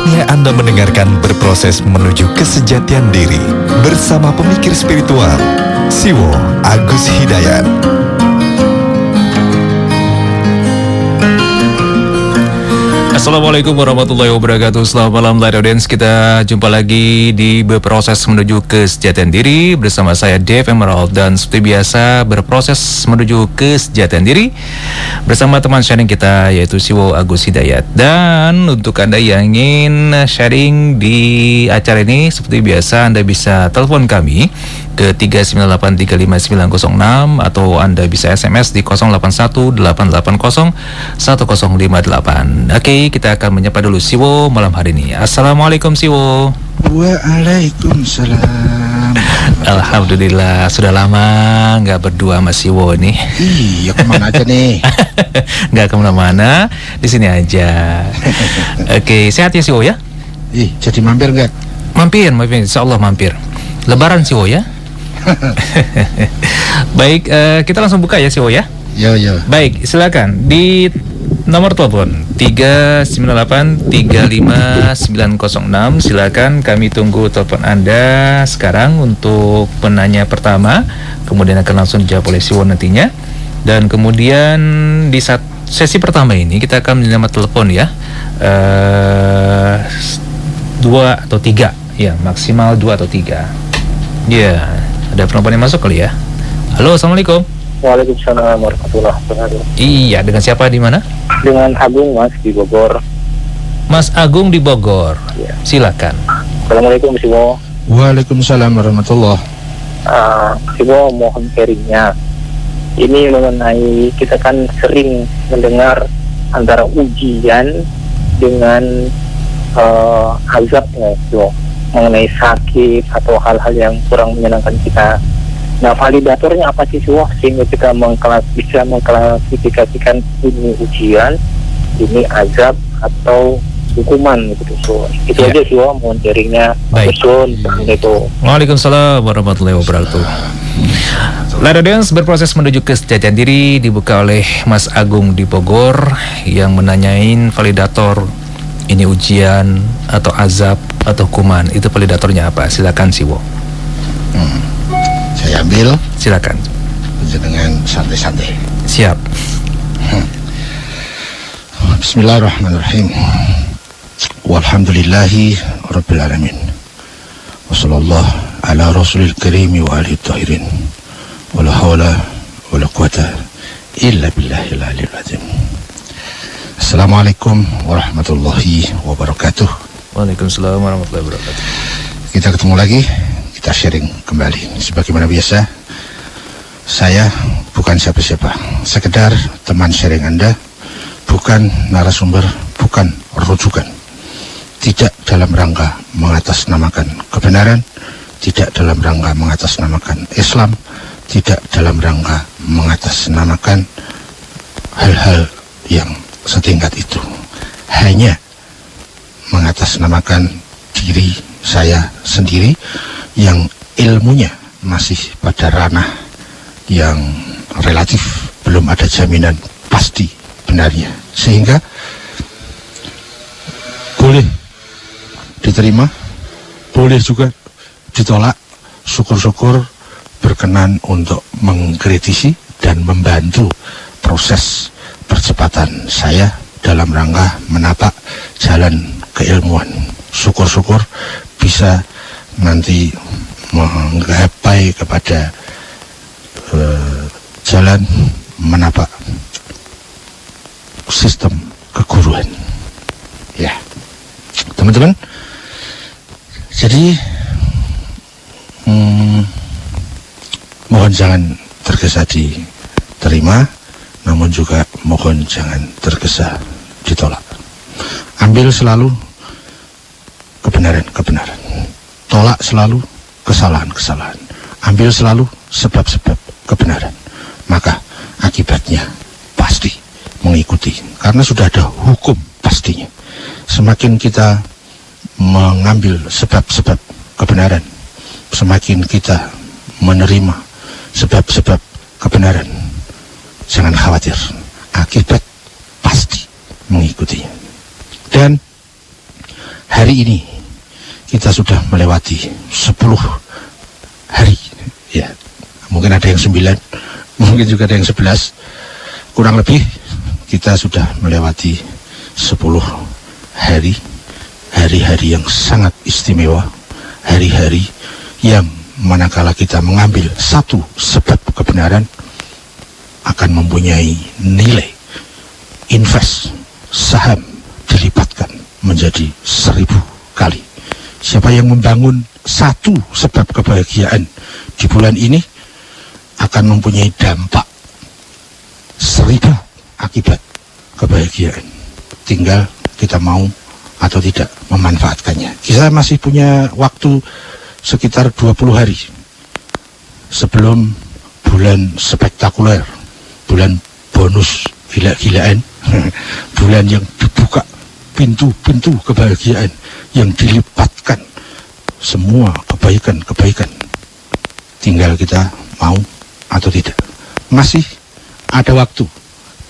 Saatnya Anda mendengarkan Berproses Menuju Kesejatian Diri bersama pemikir spiritual Siwo Agus Hidayat. Assalamualaikum warahmatullahi wabarakatuh. Selamat malam Light Audience. Kita jumpa lagi di Berproses Menuju Kesejahteraan Diri bersama saya Dave Emerald. Dan seperti biasa berproses menuju kesejahteraan diri bersama teman sharing kita yaitu Siwo Agus Hidayat. Dan untuk Anda yang ingin sharing di acara ini seperti biasa Anda bisa telepon kami ke 3983596 atau Anda bisa SMS di 0818801058. Oke, kita akan menyapa dulu Siwo malam hari ini. Assalamualaikum Siwo. Waalaikumsalam. Alhamdulillah, sudah lama nggak berdua sama Siwo nih. Iya, kemana aja nih? Nggak kemana-mana, di sini aja. Oke, sehat ya Siwo ya? Jadi mampir nggak? Mampir, insya Allah mampir. Lebaran Siwo ya? Baik, kita langsung buka ya Siwo ya? Yo. Baik, silakan di nomor telepon 3983596. Silakan, kami tunggu telepon Anda sekarang untuk penanya pertama. Kemudian akan langsung dijawab oleh Siwo nantinya. Dan kemudian di sesi pertama ini kita akan menerima telepon ya, 2 atau 3 ya, maksimal 2 atau 3. Ya, ada penelpon yang masuk kali ya. Halo, assalamualaikum. Waalaikumsalam warahmatullahi wabarakatuh. Iya, dengan siapa di mana? Dengan Agung Mas di Bogor. Mas Agung di Bogor. Ya. Silakan. Assalamualaikum Siwo. Waalaikumsalam warahmatullahi. Siwo mohon sharingnya. Ini mengenai kita kan sering mendengar antara ujian dengan azab ya Siwo, mengenai sakit atau hal-hal yang kurang menyenangkan kita. Nah, validatornya apa sih Siwo sehingga kita bisa mengklasifikasikan ini ujian, ini azab atau hukuman gitu Siwo. Itu Ya. aja Siwo, mohon sharingnya. Baik. Itu. Waalaikumsalam warahmatullahi wabarakatuh. Light Audience, berproses menuju kesejahteraan diri dibuka oleh Mas Agung di Bogor yang menanyain validator ini ujian atau azab atau hukuman. Itu validatornya apa? Silakan Siwo. Saya ambil. Silakan. Dengan santai-santai. Siap. Bismillahirrahmanirrahim. Walhamdulillahi Rabbil Alamin. Wassallallahu ala rasulil karimi wa alihi tahirin. Wala hawla wala quwata illa billahil aliyil azim. Assalamualaikum warahmatullahi wabarakatuh. Waalaikumsalam warahmatullahi wabarakatuh. Kita ketemu lagi, kita sharing kembali. Sebagaimana biasa, saya bukan siapa-siapa, sekedar teman sharing Anda, bukan narasumber, bukan rujukan. Tidak dalam rangka mengatasnamakan kebenaran, tidak dalam rangka mengatasnamakan Islam, tidak dalam rangka mengatasnamakan hal-hal yang setingkat itu. Hanya mengatasnamakan diri saya sendiri yang ilmunya masih pada ranah yang relatif, belum ada jaminan pasti benarnya, sehingga boleh diterima, boleh juga ditolak. Syukur-syukur berkenan untuk mengkritisi dan membantu proses percepatan saya dalam rangka menapak jalan keilmuan. Syukur-syukur bisa nanti menggapai kepada jalan menapak sistem keguruan. Ya, teman-teman. Jadi mohon jangan tergesa diterima, namun juga mohon jangan tergesa ditolak. Ambil selalu kebenaran-kebenaran, tolak selalu kesalahan-kesalahan. Ambil selalu sebab-sebab kebenaran, maka akibatnya pasti mengikuti, karena sudah ada hukum pastinya. Semakin kita mengambil sebab-sebab kebenaran, semakin kita menerima sebab-sebab kebenaran, jangan khawatir, akibat pasti mengikutinya. Dan hari ini kita sudah melewati 10 hari, ya. Mungkin ada yang 9, mungkin juga ada yang 11. Kurang lebih kita sudah melewati 10 hari, hari-hari yang sangat istimewa, hari-hari yang manakala kita mengambil satu sebab kebenaran akan mempunyai nilai invest saham dilipatkan menjadi 1000 kali. Siapa yang membangun satu sebab kebahagiaan di bulan ini akan mempunyai dampak 1000 akibat kebahagiaan. Tinggal kita mau atau tidak memanfaatkannya. Kita masih punya waktu sekitar 20 hari sebelum bulan spektakuler, bulan bonus gila-gilaan, bulan yang dibuka pintu-pintu kebahagiaan, yang dilipatkan semua kebaikan-kebaikan. Tinggal kita mau atau tidak. Masih ada waktu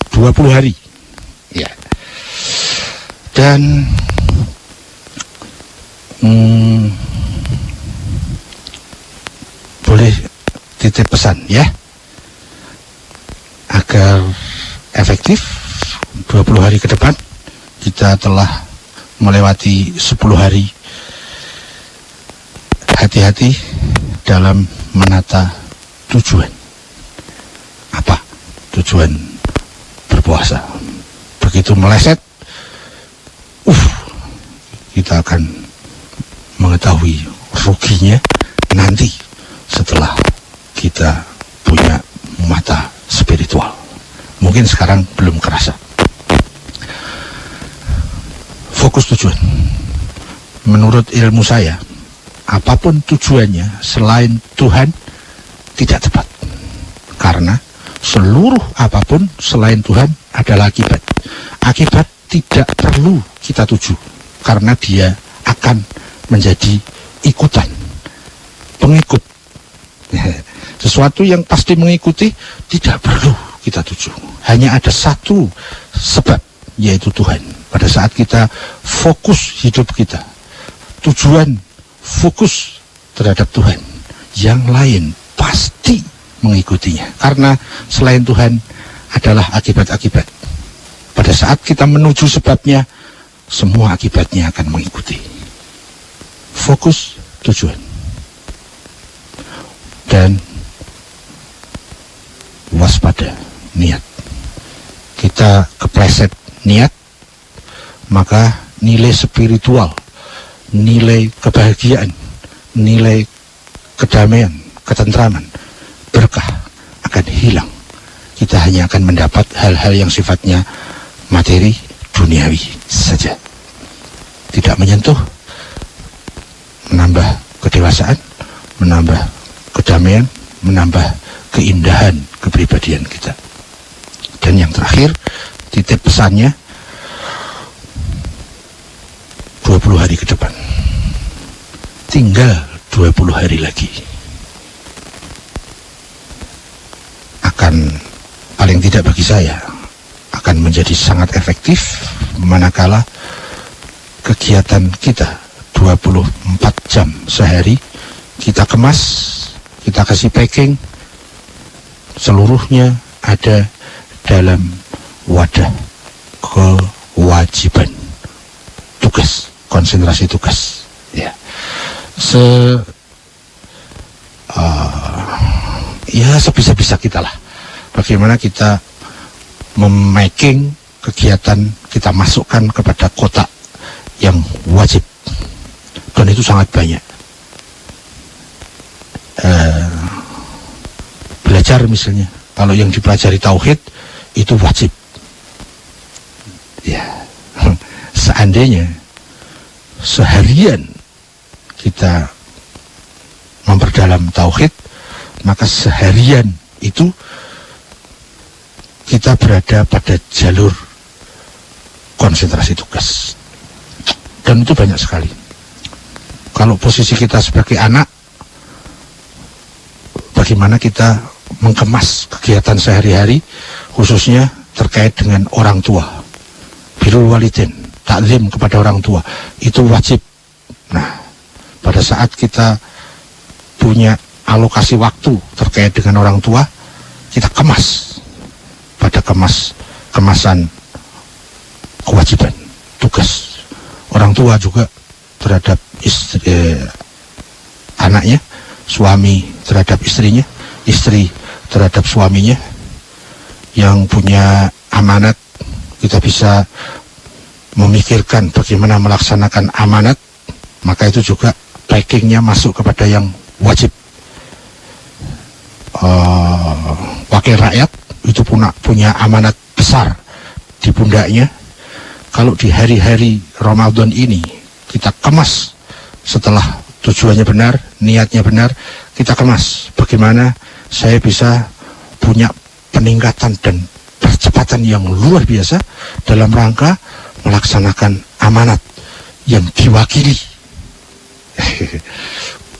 20 hari, ya. Dan boleh titip pesan, ya, agar efektif 20 hari ke depan. Kita telah melewati 10 hari. Hati-hati dalam menata tujuan. Apa tujuan berpuasa? Begitu meleset, kita akan mengetahui ruginya nanti setelah kita punya mata spiritual. Mungkin sekarang belum kerasa. Fokus tujuan. Menurut ilmu saya, apapun tujuannya selain Tuhan tidak tepat. Karena seluruh apapun selain Tuhan adalah akibat. Akibat tidak perlu kita tuju, karena dia akan menjadi ikutan, pengikut. Sesuatu yang pasti mengikuti tidak perlu kita tuju. Hanya ada satu sebab, yaitu Tuhan. Pada saat kita fokus hidup kita, tujuan fokus terhadap Tuhan, yang lain pasti mengikutinya. Karena selain Tuhan adalah akibat-akibat. Pada saat kita menuju sebabnya, semua akibatnya akan mengikuti. Fokus tujuan. Dan waspada niat. Kita kepleset niat, maka nilai spiritual, nilai kebahagiaan, nilai kedamaian, ketentraman, berkah akan hilang. Kita hanya akan mendapat hal-hal yang sifatnya materi, duniawi saja. Tidak menyentuh, menambah kedewasaan, menambah kedamaian, menambah keindahan kepribadian kita. Dan yang terakhir, titip pesannya, 20 hari ke depan. Tinggal 20 hari lagi. Akan, paling tidak bagi saya, akan menjadi sangat efektif manakala kegiatan kita 24 jam sehari kita kemas, kita kasih packing, seluruhnya ada dalam wadah kewajiban, tugas, konsentrasi tugas, ya. Ya sebisa-bisa kita lah. Bagaimana kita memaking kegiatan, kita masukkan kepada kotak yang wajib, dan itu sangat banyak. Belajar misalnya, kalau yang dipelajari tauhid itu wajib, ya. Seandainya seharian kita memperdalam tauhid, maka seharian itu kita berada pada jalur konsentrasi tugas. Dan itu banyak sekali. Kalau posisi kita sebagai anak, bagaimana kita mengemas kegiatan sehari-hari, khususnya terkait dengan orang tua. Birrul walidain, takzim kepada orang tua, itu wajib Nah, pada saat kita punya alokasi waktu terkait dengan orang tua, kita kemas pada kemasan kewajiban, tugas. Orang tua juga terhadap anaknya, suami terhadap istrinya, istri terhadap suaminya. Yang punya amanat, kita bisa memikirkan bagaimana melaksanakan amanat, maka itu juga packingnya masuk kepada yang wajib. Wakil rakyat itu punya amanat besar di pundaknya. Kalau di hari-hari Ramadan ini kita kemas, setelah tujuannya benar, niatnya benar, kita kemas bagaimana saya bisa punya peningkatan dan percepatan yang luar biasa dalam rangka melaksanakan amanat yang diwakili.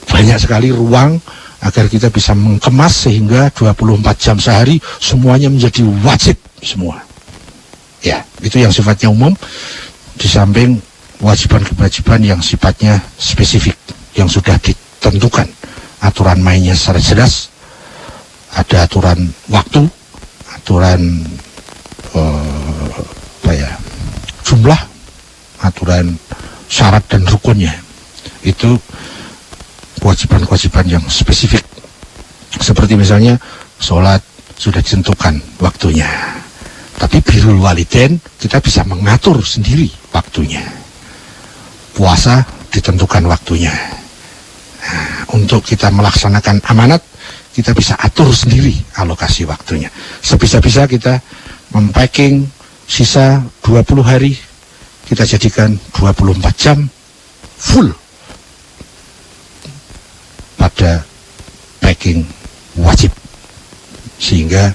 Banyak sekali ruang agar kita bisa mengemas sehingga 24 jam sehari semuanya menjadi wajib semua. Ya, itu yang sifatnya umum, di samping kewajiban-kewajiban yang sifatnya spesifik, yang sudah ditentukan aturan mainnya secara jelas. Ada aturan waktu, aturan jumlah, aturan syarat dan rukunnya. Itu kewajiban-kewajiban yang spesifik. Seperti misalnya sholat sudah ditentukan waktunya, tapi birrul walidain kita bisa mengatur sendiri waktunya. Puasa ditentukan waktunya. Nah, untuk kita melaksanakan amanat, kita bisa atur sendiri alokasi waktunya. Sebisa-bisa kita mempacking sisa 20 hari, kita jadikan 24 jam full pada packing wajib, sehingga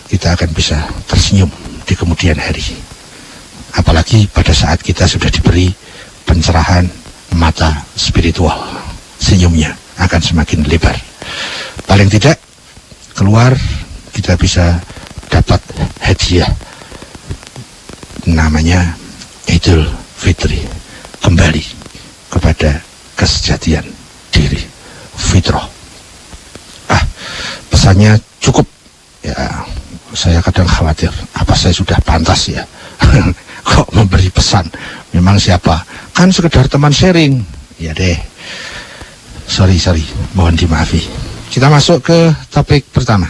kita akan bisa tersenyum di kemudian hari. Apalagi pada saat kita sudah diberi pencerahan mata spiritual, senyumnya akan semakin lebar. Paling tidak keluar kita bisa dapat hadiah, namanya Idul Fitri, kembali kepada kesejatian diri, fitrah. Pesannya cukup ya. Saya kadang khawatir, apa saya sudah pantas ya kok memberi pesan. Memang siapa, kan sekedar teman sharing. Ya deh, sorry, mohon dimaafi. Kita masuk ke topik pertama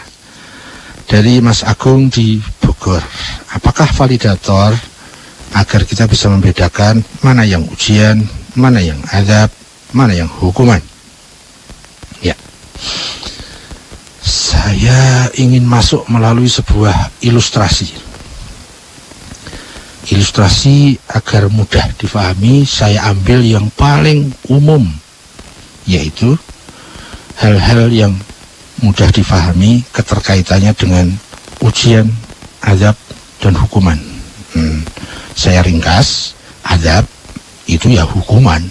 dari Mas Agung di Bogor. Apakah validator agar kita bisa membedakan mana yang ujian, mana yang azab, mana yang hukuman? Ya, saya ingin masuk melalui sebuah ilustrasi. Ilustrasi agar mudah difahami, saya ambil yang paling umum, yaitu hal-hal yang mudah difahami keterkaitannya dengan ujian, azab, dan hukuman. Saya ringkas, azab itu ya hukuman.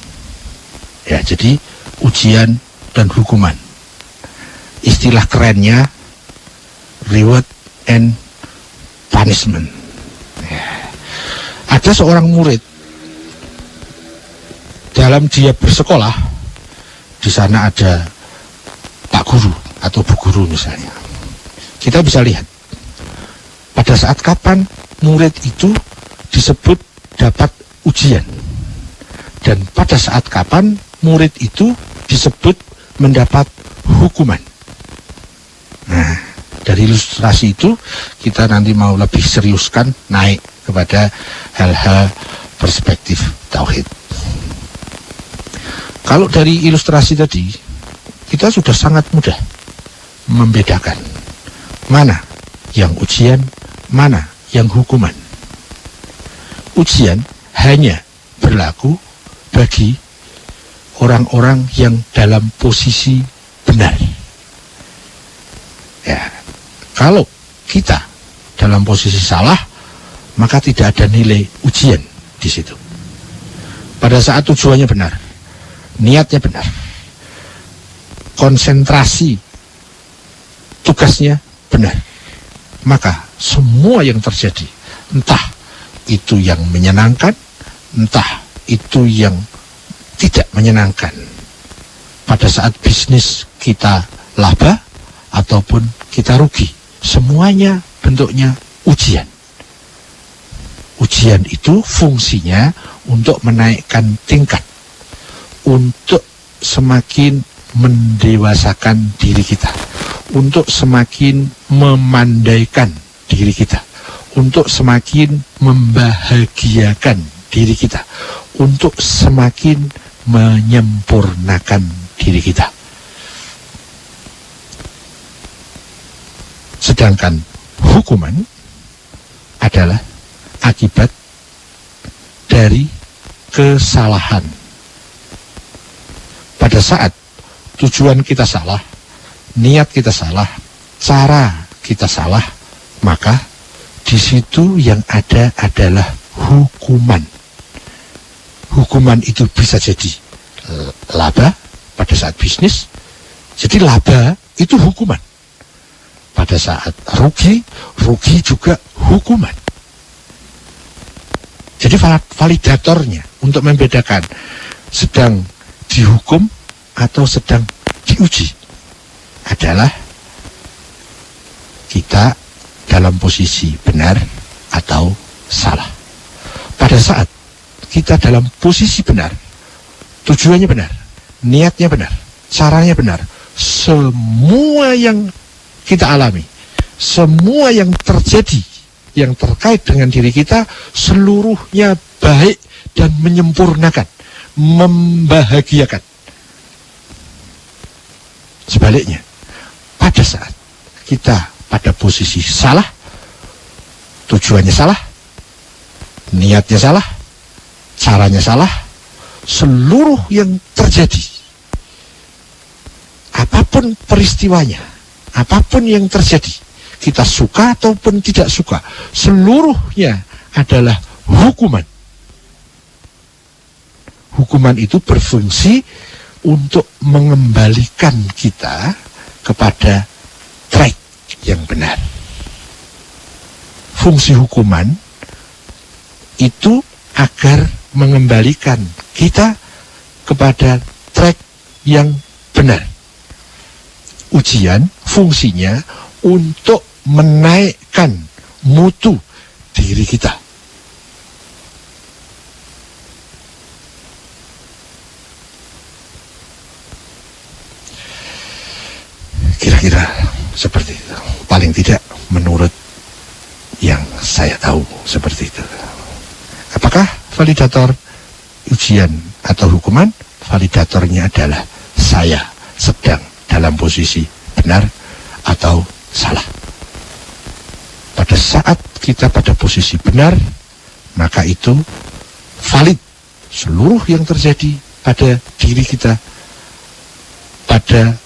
Ya, jadi ujian dan hukuman. Istilah kerennya reward and punishment. Ya. Ada seorang murid, dalam dia bersekolah, di sana ada Pak Guru atau Bu Guru misalnya. Kita bisa lihat pada saat kapan murid itu disebut dapat ujian, dan pada saat kapan murid itu disebut mendapat hukuman. Nah, dari ilustrasi itu kita nanti mau lebih seriuskan, naik kepada hal-hal perspektif tauhid. Kalau dari ilustrasi tadi, kita sudah sangat mudah membedakan mana yang ujian, mana yang hukuman. Ujian hanya berlaku bagi orang-orang yang dalam posisi benar. Ya, kalau kita dalam posisi salah, maka tidak ada nilai ujian di situ. Pada saat tujuannya benar, niatnya benar, konsentrasi tugasnya benar, maka semua yang terjadi, entah itu yang menyenangkan, entah itu yang tidak menyenangkan. Pada saat bisnis kita laba ataupun kita rugi, semuanya bentuknya ujian. Ujian itu fungsinya untuk menaikkan tingkat, untuk semakin mendewasakan diri kita, untuk semakin memandaikan diri kita, untuk semakin membahagiakan diri kita, untuk semakin menyempurnakan diri kita. Sedangkan hukuman adalah akibat dari kesalahan. Pada saat tujuan kita salah, niat kita salah, cara kita salah, maka di situ yang ada adalah hukuman. Hukuman itu bisa jadi laba pada saat bisnis, jadi laba itu hukuman. Pada saat rugi, rugi juga hukuman. Jadi validatornya untuk membedakan sedang dihukum atau sedang diuji adalah kita dalam posisi benar atau salah. Pada saat kita dalam posisi benar, tujuannya benar, niatnya benar, caranya benar, semua yang kita alami, semua yang terjadi yang terkait dengan diri kita seluruhnya baik dan menyempurnakan, membahagiakan. Sebaliknya, pada saat kita pada posisi salah, tujuannya salah, niatnya salah, caranya salah, seluruh yang terjadi, apapun peristiwanya, apapun yang terjadi, kita suka ataupun tidak suka, seluruhnya adalah hukuman. Hukuman itu berfungsi untuk mengembalikan kita kepada track yang benar. Fungsi hukuman itu agar mengembalikan kita kepada track yang benar. Ujian fungsinya untuk menaikkan mutu diri kita. Kira-kira seperti itu. Paling tidak menurut yang saya tahu seperti itu. Apakah validator ujian atau hukuman? Validatornya adalah saya sedang dalam posisi benar atau salah. Pada saat kita pada posisi benar, maka itu valid seluruh yang terjadi pada diri kita, pada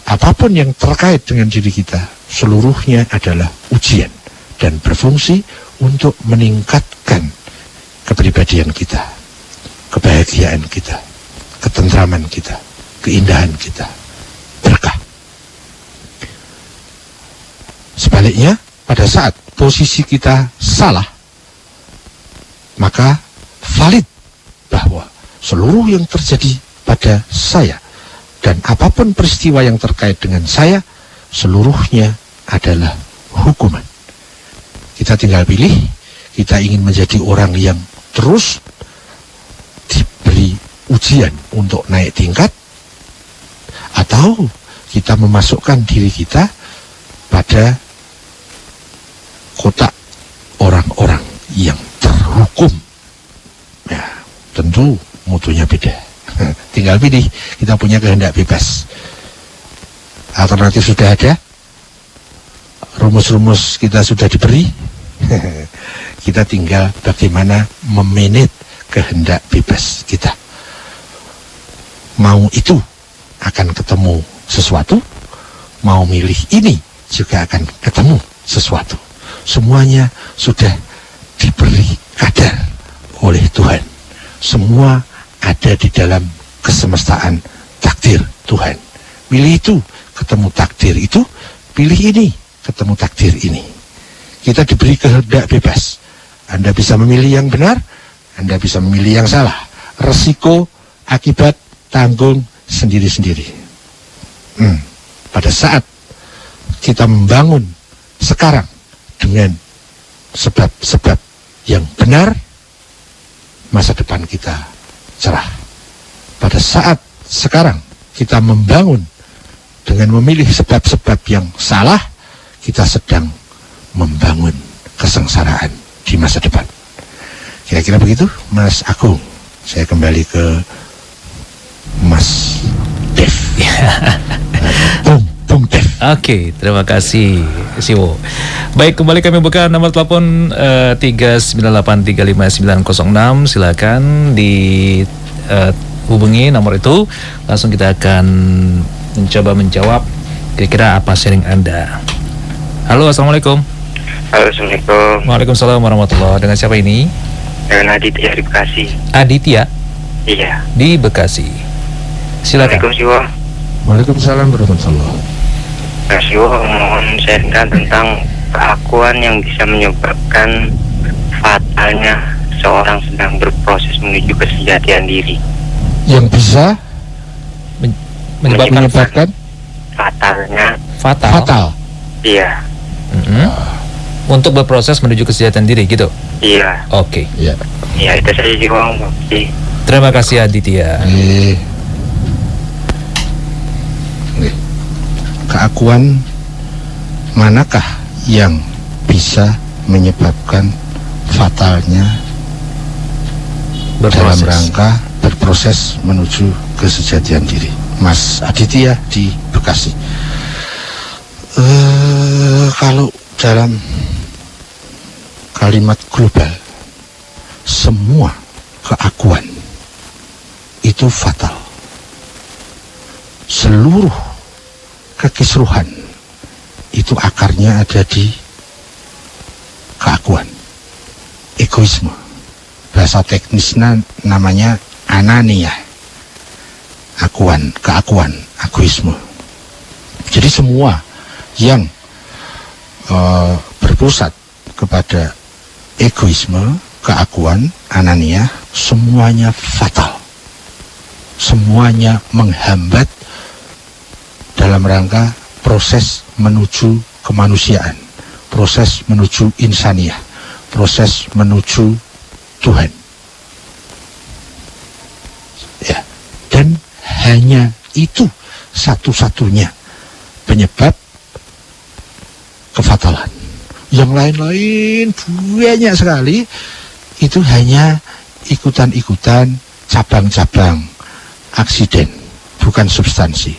apapun yang terkait dengan diri kita, seluruhnya adalah ujian dan berfungsi untuk meningkatkan kepribadian kita, kebahagiaan kita, ketentraman kita, keindahan kita, berkah. Sebaliknya, pada saat posisi kita salah, maka valid bahwa seluruh yang terjadi pada saya dan apapun peristiwa yang terkait dengan saya, seluruhnya adalah hukuman. Kita tinggal pilih, kita ingin menjadi orang yang terus diberi ujian untuk naik tingkat, atau kita memasukkan diri kita pada kotak orang-orang yang terhukum. Ya, tentu mutunya beda. Tinggal pilih, kita punya kehendak bebas. Alternatif sudah ada, rumus-rumus kita sudah diberi. Kita tinggal bagaimana memanage kehendak bebas kita. Mau itu akan ketemu sesuatu, mau milih ini juga akan ketemu sesuatu. Semuanya sudah diberi kadar oleh Tuhan. Semua ada di dalam kesemestaan takdir Tuhan. Pilih itu, ketemu takdir itu, pilih ini, ketemu takdir ini. Kita diberi kehendak bebas. Anda bisa memilih yang benar, Anda bisa memilih yang salah. Resiko akibat tanggung sendiri-sendiri. Pada saat kita membangun sekarang dengan sebab-sebab yang benar, masa depan kita cerah. Pada saat sekarang kita membangun dengan memilih sebab-sebab yang salah, kita sedang membangun kesengsaraan di masa depan. Kira-kira begitu, Mas Agung. Saya kembali ke Mas Dev. Bung Dev. Oke, terima kasih Siwo. Baik, kembali kami buka nomor telepon 398359906. Silakan hubungi nomor itu. Langsung kita akan mencoba menjawab kira-kira apa sharing Anda. Halo, assalamualaikum. Halo, assalamualaikum. Waalaikumsalam warahmatullahi wabarakatuh. Dengan siapa ini? Dengan Aditya di Bekasi. Aditya Iya. di Bekasi. Silakan. Assalamualaikum Siwo. Waalaikumsalam warahmatullahi. Nah, Siwo mohon sharingkan tentang keakuan yang bisa menyebabkan fatalnya seorang sedang berproses menuju kesejatian diri. Yang bisa menyebabkan fatalnya Fatal. iya. Untuk berproses menuju kesejahteraan diri gitu. Iya. Oke. Ya. Iya, itu saja Siwo. Terima kasih Aditya. Keakuan manakah yang bisa menyebabkan fatalnya dalam rangka berproses menuju kesejatian diri? Mas Aditya di Bekasi. Kalau dalam kalimat global, semua keakuan itu fatal. Seluruh kekisruhan itu akarnya ada di keakuan, egoisme. Bahasa teknisnya namanya anania, keakuan, egoisme. Jadi semua yang berpusat kepada egoisme, keakuan, anania, semuanya fatal. Semuanya menghambat dalam rangka proses menuju kemanusiaan, proses menuju insaniah, proses menuju Tuhan. Ya, dan hanya itu satu-satunya penyebab kefatalan. Yang lain-lain banyak sekali, itu hanya ikutan-ikutan, cabang-cabang, aksiden, bukan substansi.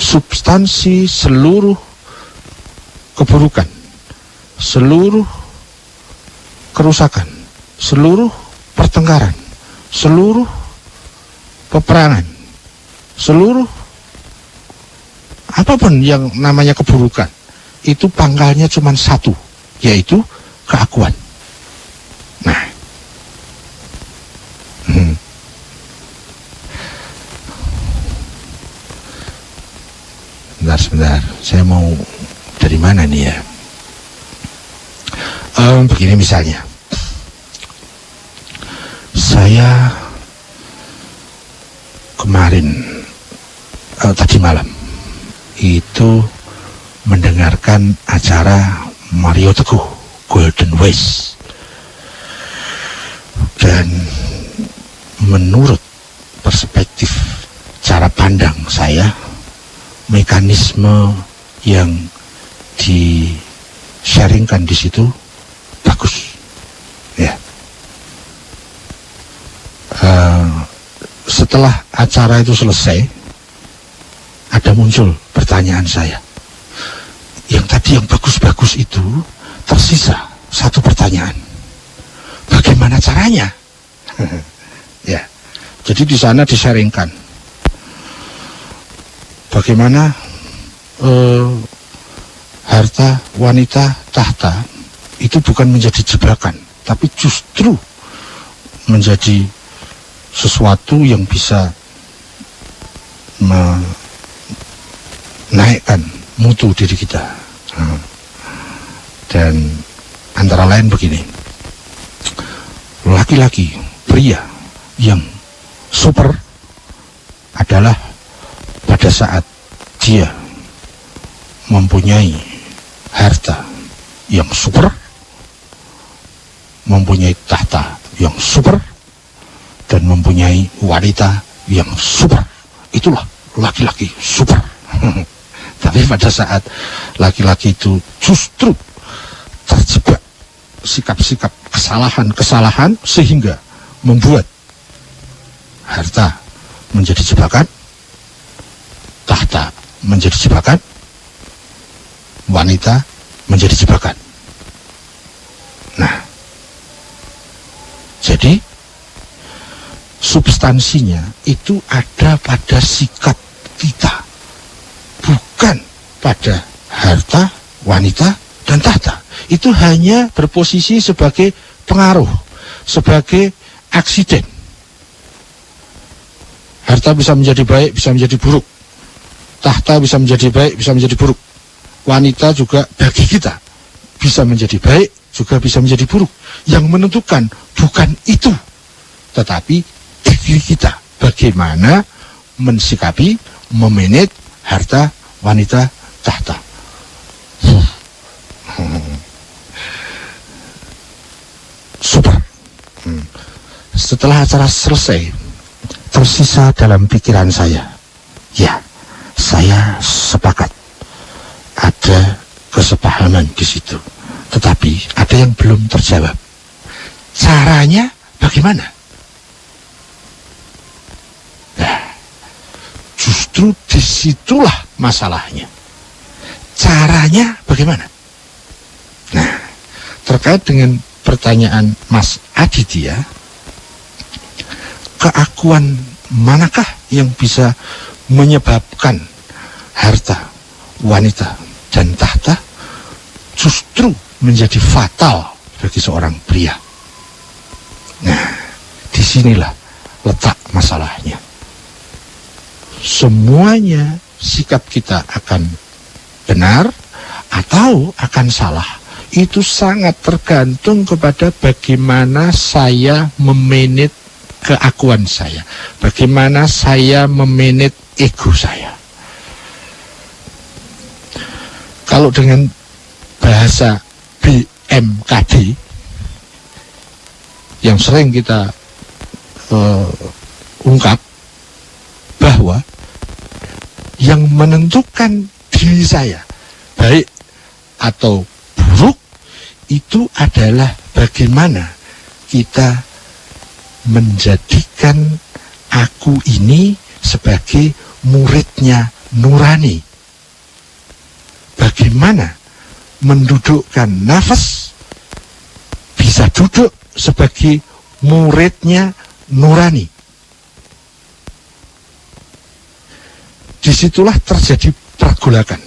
Substansi seluruh keburukan, seluruh kerusakan, seluruh pertengkaran, seluruh peperangan, seluruh apapun yang namanya keburukan, itu pangkalnya cuma satu, yaitu keakuan. Nah, sebentar, saya mau dari mana nih ya? Begini misalnya, saya kemarin tadi malam itu mendengarkan acara Mario Teguh, Golden Voice, dan menurut perspektif cara pandang saya, mekanisme yang di-sharingkan di situ bagus, ya. Setelah acara itu selesai, ada muncul pertanyaan saya. Yang tadi yang bagus-bagus itu tersisa satu pertanyaan. Bagaimana caranya? Ya. Jadi di sana di-sharingkan bagaimana harta wanita tahta itu bukan menjadi jebakan, tapi justru menjadi sesuatu yang bisa menaikkan mutu diri kita. Dan antara lain begini, laki-laki, pria yang super adalah pada saat dia mempunyai harta yang super, mempunyai tahta yang super, dan mempunyai wanita yang super. Itulah laki-laki super. Tapi pada saat laki-laki itu justru terjebak sikap-sikap kesalahan-kesalahan sehingga membuat harta menjadi jebakan, tahta menjadi jebakan, wanita menjadi jebakan. Nah, jadi substansinya itu ada pada sikap kita, bukan pada harta, wanita, dan tahta. Itu hanya berposisi sebagai pengaruh, sebagai aksiden. Harta bisa menjadi baik, bisa menjadi buruk. Tahta bisa menjadi baik, bisa menjadi buruk. Wanita juga bagi kita bisa menjadi baik, juga bisa menjadi buruk. Yang menentukan bukan itu, tetapi diri kita. Bagaimana mensikapi, memanage harta, wanita, tahta. Super. Setelah acara selesai, tersisa dalam pikiran saya, ya, saya sepakat. Ada kesepahaman di situ, tetapi ada yang belum terjawab. Caranya bagaimana? Nah, justru disitulah masalahnya. Caranya bagaimana? Nah, terkait dengan pertanyaan Mas Aditya, keakuan manakah yang bisa menyebabkan harta, wanita, dan tahta justru menjadi fatal bagi seorang pria? Nah, disinilah letak masalahnya. Semuanya sikap kita akan benar atau akan salah, itu sangat tergantung kepada bagaimana saya memanage keakuan saya, bagaimana saya memanage ego saya. Kalau dengan bahasa BMKD yang sering kita ungkap, bahwa yang menentukan diri saya baik atau buruk itu adalah bagaimana kita menjadikan aku ini sebagai muridnya nurani. Bagaimana mendudukkan nafas bisa duduk sebagai muridnya nurani. Disitulah terjadi pergolakan,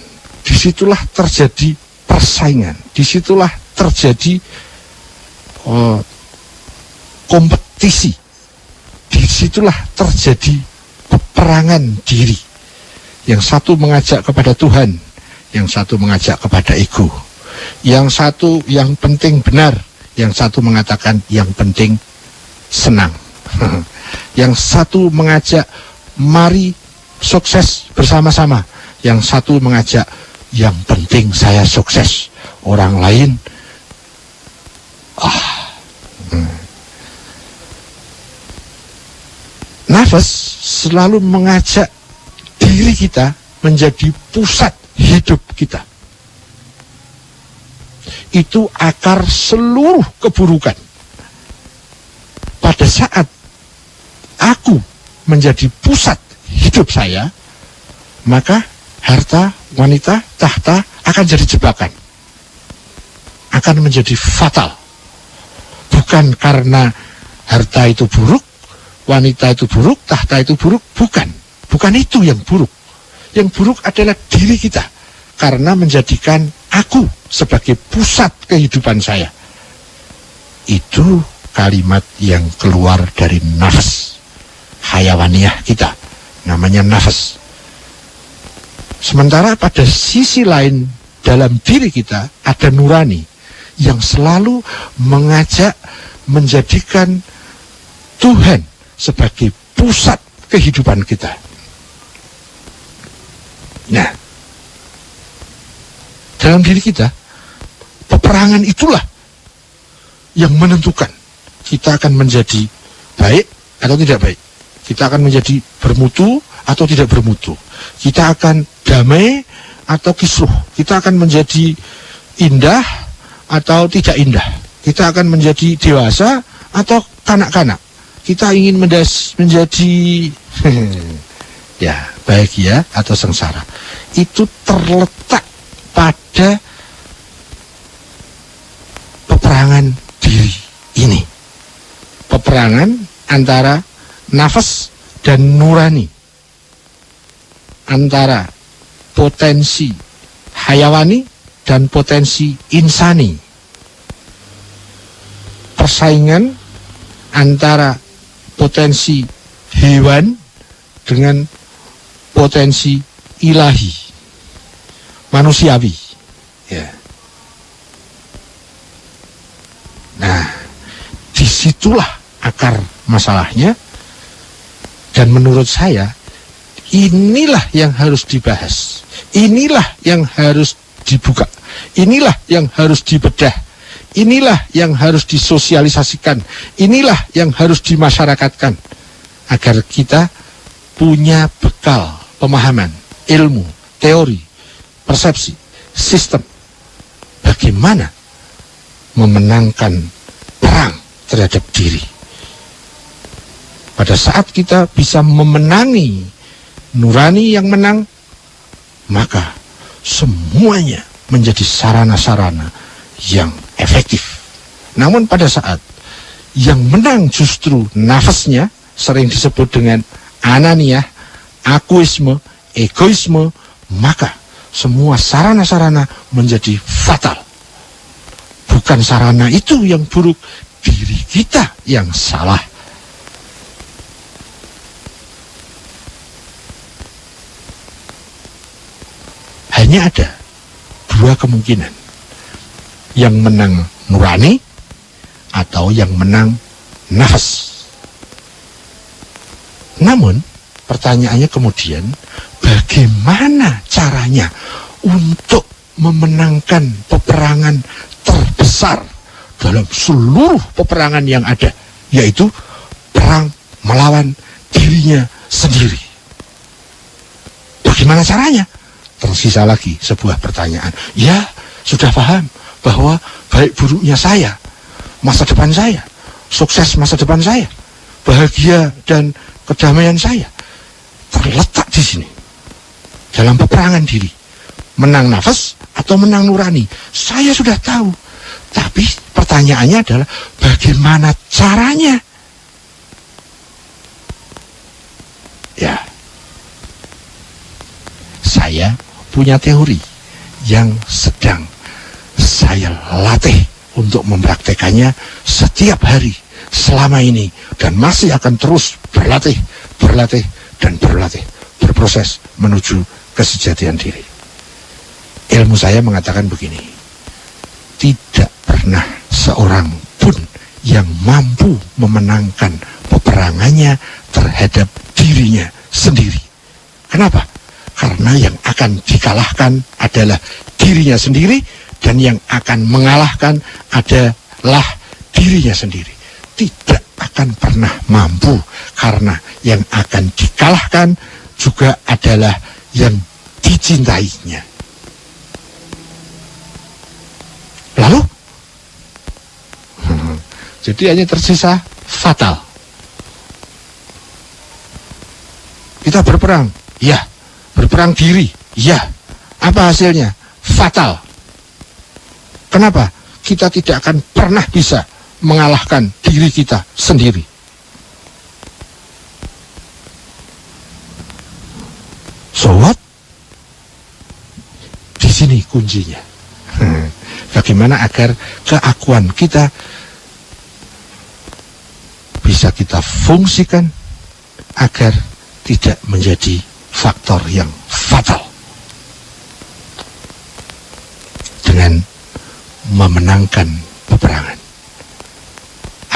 disitulah terjadi persaingan, disitulah terjadi kompetisi, disitulah terjadi peperangan diri. Yang satu mengajak kepada Tuhan, yang satu mengajak kepada ego. Yang satu yang penting benar, yang satu mengatakan yang penting senang. Yang satu mengajak mari sukses bersama-sama, yang satu mengajak yang penting saya sukses, orang lain Nafas selalu mengajak diri kita menjadi pusat hidup kita. Itu akar seluruh keburukan. Pada saat aku menjadi pusat hidup saya, maka harta, wanita, tahta akan jadi jebakan, akan menjadi fatal. Bukan karena harta itu buruk, wanita itu buruk, tahta itu buruk, bukan itu yang buruk. Yang buruk adalah diri kita, karena menjadikan aku sebagai pusat kehidupan saya. Itu kalimat yang keluar dari nafas hayawaniyah kita, namanya nafas. Sementara pada sisi lain dalam diri kita ada nurani yang selalu mengajak menjadikan Tuhan sebagai pusat kehidupan kita. dalam diri kita, peperangan itulah yang menentukan kita akan menjadi baik atau tidak baik. Kita akan menjadi bermutu atau tidak bermutu. Kita akan damai atau kisruh. Kita akan menjadi indah atau tidak indah. Kita akan menjadi dewasa atau kanak-kanak. Kita ingin menjadi ya, bahagia atau sengsara. Itu terletak pada peperangan diri ini. Peperangan antara nafas dan nurani, antara potensi hayawani dan potensi insani. Persaingan antara potensi hewan dengan potensi ilahi, manusiawi. Ya. Nah, disitulah akar masalahnya. Dan menurut saya, inilah yang harus dibahas. Inilah yang harus dibuka. Inilah yang harus dibedah. Inilah yang harus disosialisasikan. Inilah yang harus dimasyarakatkan. Agar kita punya bekal pemahaman, ilmu, teori, persepsi, sistem. Bagaimana memenangkan perang terhadap diri. Pada saat kita bisa memenangi nurani yang menang, maka semuanya menjadi sarana-sarana yang efektif. Namun pada saat yang menang justru nafasnya, sering disebut dengan ananiah, akuisme, egoisme, maka semua sarana-sarana menjadi fatal. Bukan sarana itu yang buruk, diri kita yang salah. Hanya ada dua kemungkinan. Yang menang nurani atau yang menang nafas. Namun, pertanyaannya kemudian, bagaimana caranya untuk memenangkan peperangan terbesar dalam seluruh peperangan yang ada, yaitu perang melawan dirinya sendiri? Bagaimana caranya? Tersisa lagi sebuah pertanyaan. Ya, sudah paham bahwa baik buruknya saya, masa depan saya, sukses masa depan saya, bahagia dan kedamaian saya terletak di sini. Dalam peperangan diri, menang nafas atau menang nurani, saya sudah tahu. Tapi pertanyaannya adalah bagaimana caranya? Ya, saya punya teori yang sedang saya latih untuk mempraktekannya setiap hari selama ini, dan masih akan terus berlatih, berproses menuju kesejatian diri. Ilmu saya mengatakan begini: tidak pernah seorang pun yang mampu memenangkan peperangannya terhadap dirinya sendiri. Kenapa? Karena yang akan dikalahkan adalah dirinya sendiri, dan yang akan mengalahkan adalah dirinya sendiri. Tidak akan pernah mampu, karena yang akan dikalahkan juga adalah yang dicintainya. Lalu, jadi hanya tersisa fatal. Kita berperang, ya. Berperang diri, ya. Apa hasilnya? Fatal. Kenapa? Kita tidak akan pernah bisa mengalahkan diri kita sendiri. So what? Di sini kuncinya. Bagaimana agar keakuan kita bisa kita fungsikan agar tidak menjadi faktor yang fatal. Dengan memenangkan peperangan,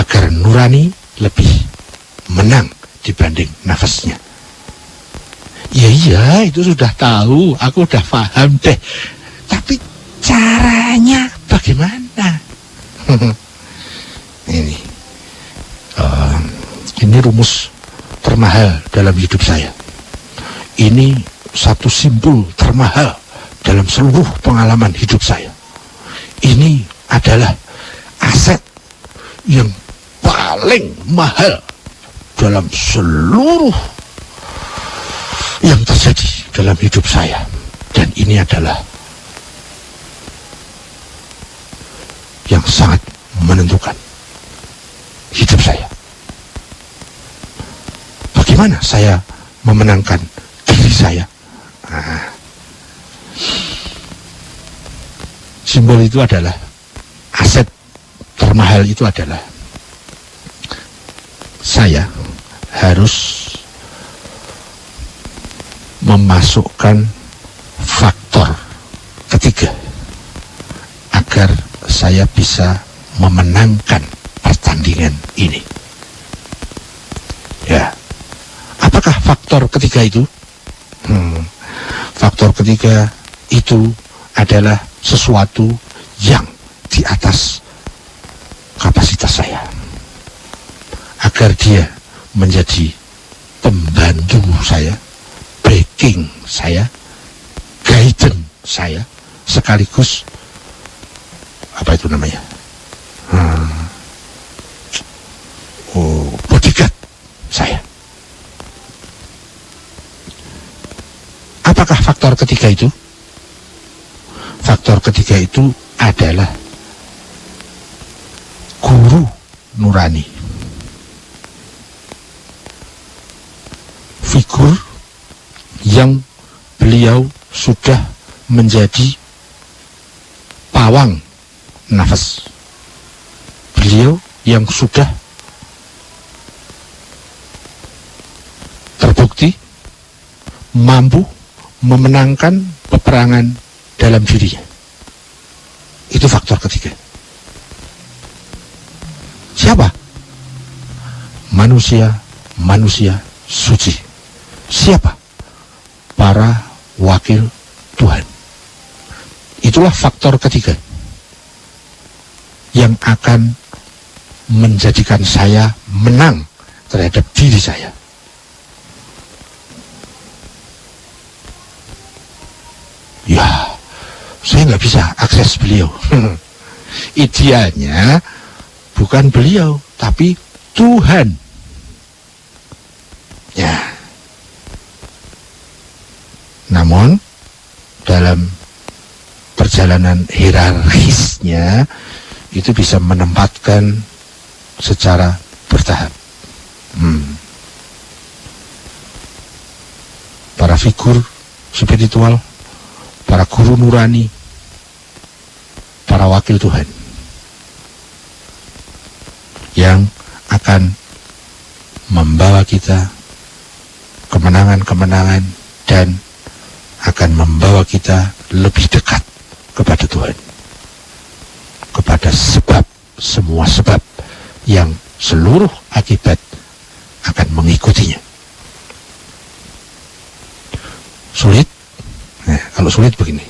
agar nurani lebih menang dibanding nafasnya. Iya, itu sudah tahu, aku udah paham deh. Tapi caranya bagaimana? Ini rumus termahal dalam hidup saya. Ini satu simpul termahal dalam seluruh pengalaman hidup saya. Ini adalah aset yang paling mahal dalam seluruh yang terjadi dalam hidup saya. Dan ini adalah yang sangat menentukan hidup saya. Bagaimana saya memenangkan diri saya? Simbol itu adalah aset termahal, itu adalah saya harus memasukkan faktor ketiga agar saya bisa memenangkan pertandingan ini. Ya, apakah faktor ketiga itu? Faktor ketiga itu adalah sesuatu yang di atas kapasitas saya, agar dia menjadi pembantu saya, backing saya, guidance saya, sekaligus apa itu namanya? Bodyguard saya. Apakah faktor ketiga itu? Faktor ketiga itu adalah guru nurani. Figur yang beliau sudah menjadi pawang nafas. Beliau yang sudah terbukti mampu memenangkan peperangan dalam dirinya. Itu faktor ketiga. Siapa? Manusia suci. Siapa? Para wakil Tuhan. Itulah faktor ketiga yang akan menjadikan saya menang terhadap diri saya. Ya, saya nggak bisa akses beliau. Idealnya bukan beliau, tapi Tuhan. Ya. Namun dalam perjalanan hierarkisnya itu bisa menempatkan secara bertahap. Para figur spiritual, para guru nurani, para wakil Tuhan yang akan membawa kita kemenangan-kemenangan dan akan membawa kita lebih dekat kepada Tuhan, kepada sebab, semua sebab yang seluruh akibat akan mengikutinya. Sulit? Nah, kalau sulit begini,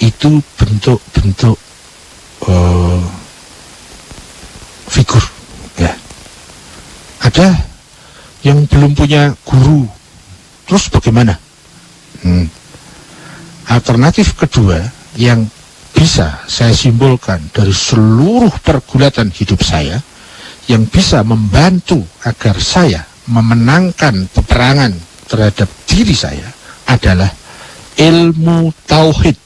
itu bentuk-bentuk figur, ya. Ada yang belum punya guru, terus bagaimana? Alternatif kedua yang bisa saya simbolkan dari seluruh pergulatan hidup saya, yang bisa membantu agar saya memenangkan peperangan terhadap diri saya, adalah ilmu tauhid,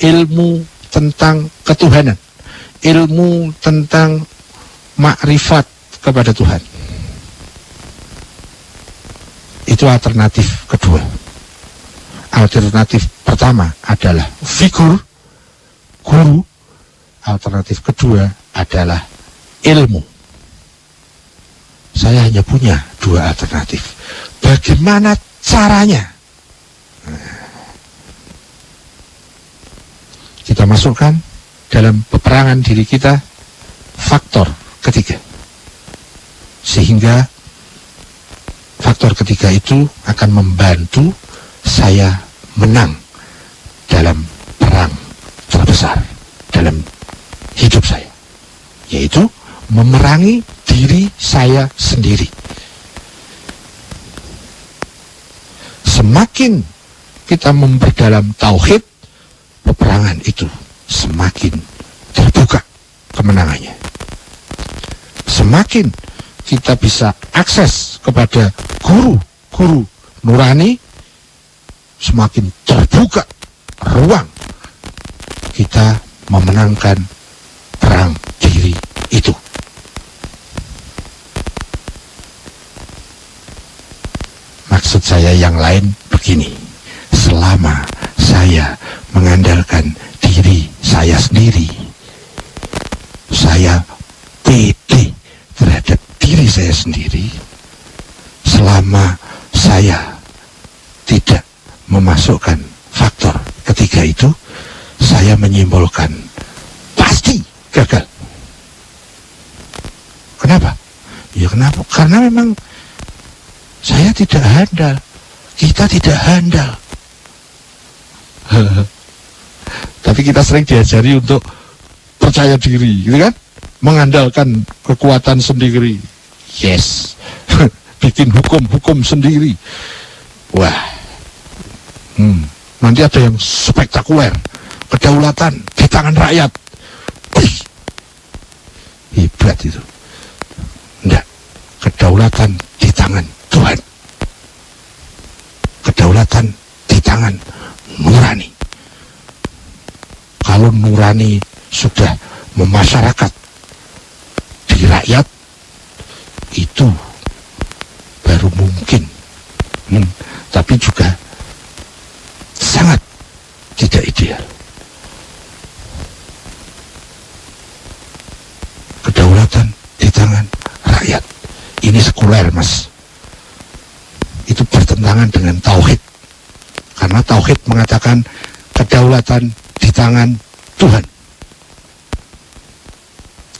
ilmu tentang ketuhanan, ilmu tentang makrifat kepada Tuhan. Itu alternatif kedua. Alternatif pertama adalah figur, guru. Alternatif kedua adalah ilmu. Saya hanya punya dua alternatif. Bagaimana caranya? Kita masukkan dalam peperangan diri kita faktor ketiga, sehingga faktor ketiga itu akan membantu saya menang dalam perang besar dalam hidup saya, yaitu memerangi diri saya sendiri. Semakin kita memperdalam tauhid, peperangan itu semakin terbuka kemenangannya. Semakin kita bisa akses kepada guru-guru nurani, semakin terbuka ruang kita memenangkan perang diri itu. Maksud saya yang lain begini, selama saya mengandalkan diri saya sendiri, saya pede terhadap diri saya sendiri, selama saya tidak memasukkan faktor ketiga itu, saya menyimpulkan pasti gagal. Kenapa? Ya kenapa? Karena memang saya tidak handal, kita tidak handal. Tapi kita sering diajari untuk percaya diri, gitu kan? Mengandalkan kekuatan sendiri. Yes. Bikin hukum sendiri. Wah. Nanti ada yang spektakuler. Kedaulatan di tangan rakyat. Wih. Hebat itu. Enggak. Kedaulatan di tangan Tuhan. Kedaulatan di tangan nurani. Kalau nurani sudah memasyarakat di rakyat, itu baru mungkin. Tapi juga sangat tidak ideal. Kedaulatan di tangan rakyat. Ini sekuler, Mas. Itu bertentangan dengan tauhid. Karena tauhid mengatakan kedaulatan di tangan Tuhan.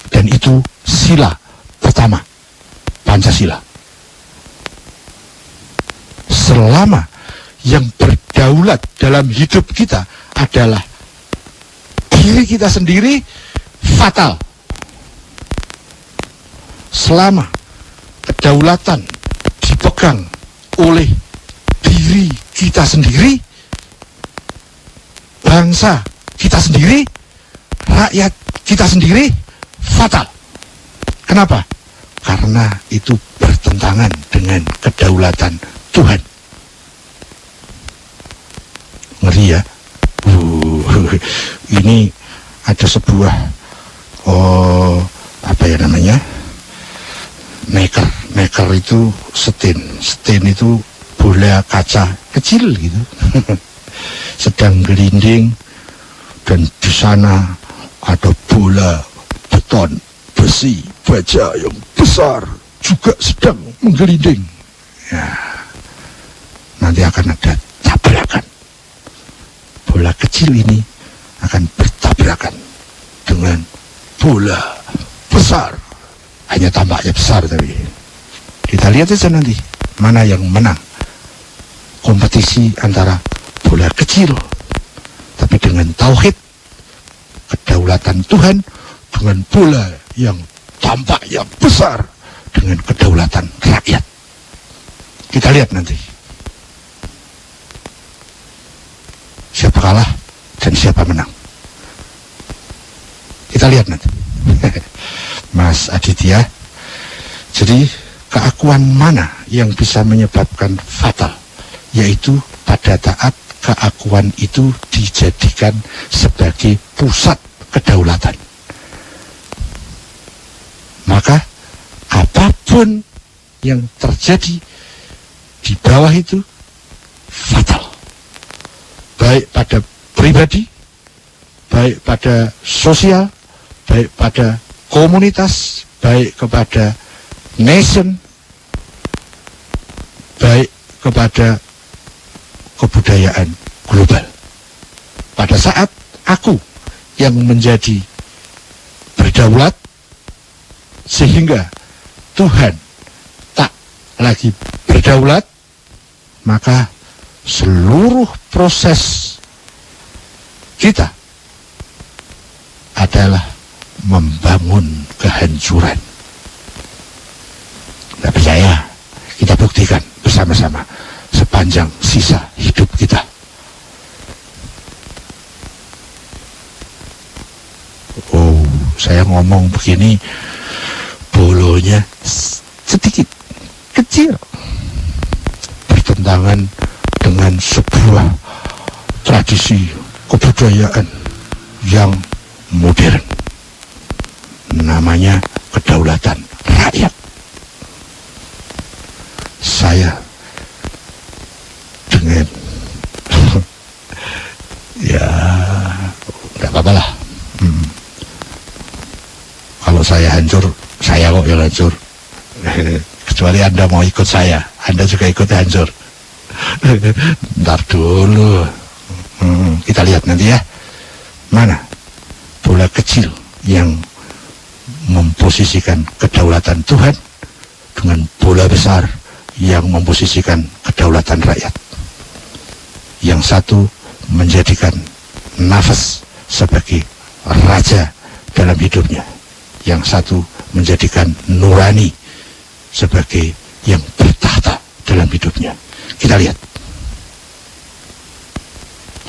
Dan itu sila pertama, Pancasila. Selama yang berdaulat dalam hidup kita adalah diri kita sendiri, fatal. Selama kedaulatan dipegang oleh diri kita sendiri, bangsa kita sendiri, rakyat kita sendiri, fatal. Kenapa? Karena itu bertentangan dengan kedaulatan Tuhan. Ngeri ya. Ini ada sebuah apa ya namanya, neker itu setin itu bola kaca kecil gitu. Sedang gelinding, dan di sana ada bola beton, besi, baja yang besar juga sedang menggelinding. Ya, nanti akan ada tabrakan. Bola kecil ini akan bertabrakan dengan bola besar. Hanya tampaknya besar, tapi kita lihat saja nanti mana yang menang. Kompetisi antara bola kecil tapi dengan tauhid, kedaulatan Tuhan, dengan bola yang tampaknya besar dengan kedaulatan rakyat. Kita lihat nanti siapa kalah dan siapa menang. Kita lihat nanti. Mas Aditya, jadi keakuan mana yang bisa menyebabkan fatal? Yaitu pada saat keakuan itu dijadikan sebagai pusat kedaulatan. Maka apapun yang terjadi di bawah itu fatal. Baik pada pribadi, baik pada sosial, baik pada komunitas, baik kepada nation, baik kepada kebudayaan global. Pada saat aku yang menjadi berdaulat, sehingga Tuhan tak lagi berdaulat, maka seluruh proses kita adalah membangun kehancuran. Tidak percaya? Kita buktikan bersama-sama sepanjang sisa hidup kita. Oh, saya ngomong begini, bolonya sedikit, kecil, bertentangan dengan sebuah tradisi kebudayaan yang modern, namanya kedaulatan rakyat. Saya dengan ya nggak apa-apa lah. Kalau saya hancur, saya kok yang hancur. Kecuali Anda mau ikut saya, Anda juga ikut hancur. Ntar dulu, kita lihat nanti ya, mana bola kecil yang memposisikan kedaulatan Tuhan dengan bola besar yang memposisikan kedaulatan rakyat. Yang satu menjadikan nafas sebagai raja dalam hidupnya, yang satu menjadikan nurani sebagai yang bertahta dalam hidupnya. Kita lihat.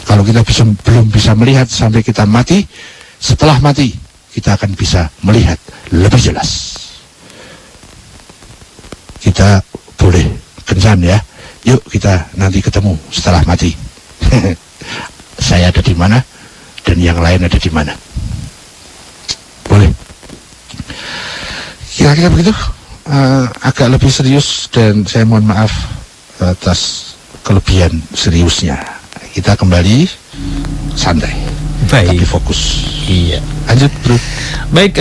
Kalau kita belum bisa melihat sampai kita mati, setelah mati kita akan bisa melihat lebih jelas. Kita boleh kencan ya. Yuk kita nanti ketemu setelah mati. Saya ada di mana dan yang lain ada di mana. Boleh. Kira-kira begitu. Agak lebih serius dan saya mohon maaf atas kelebihan seriusnya. Kita kembali santai, tapi Baik. fokus. Iya. Lanjut bro. Baik,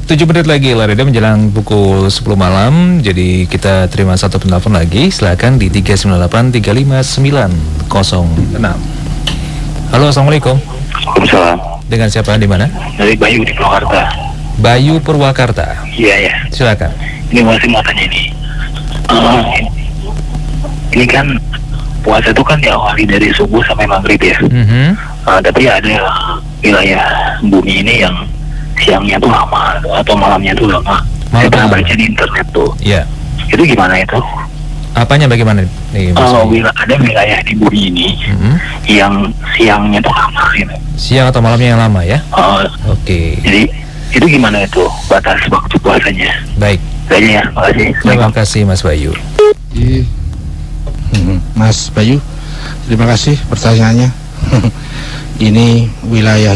7 menit lagi Larida menjelang pukul 10 malam. Jadi kita terima satu penelpon lagi. Silakan di 398-359-06. Halo, assalamualaikum. Waalaikumsalam. Dengan siapa, di mana? Dari Bayu di Purwakarta. Bayu Purwakarta. Iya ya. Silakan. Ini masih mau tanya ini. Ini kan puasa itu kan diawali dari subuh sampai maghrib ya. Tapi ada wilayah bumi ini yang siangnya tuh lama atau malamnya tuh lama. Saya pernah baca di internet tuh. Ya. Itu gimana itu? Apanya bagaimana nih, Mas Bayu? Ada wilayah di bumi ini yang siangnya tuh lama gitu. Siang atau malamnya yang lama ya? Oke. Jadi itu gimana itu batas waktu puasanya? Baik. Kayaknya ya, makasih. Terima kasih Mas Bayu. Mas Bayu, terima kasih pertanyaannya. Ini wilayah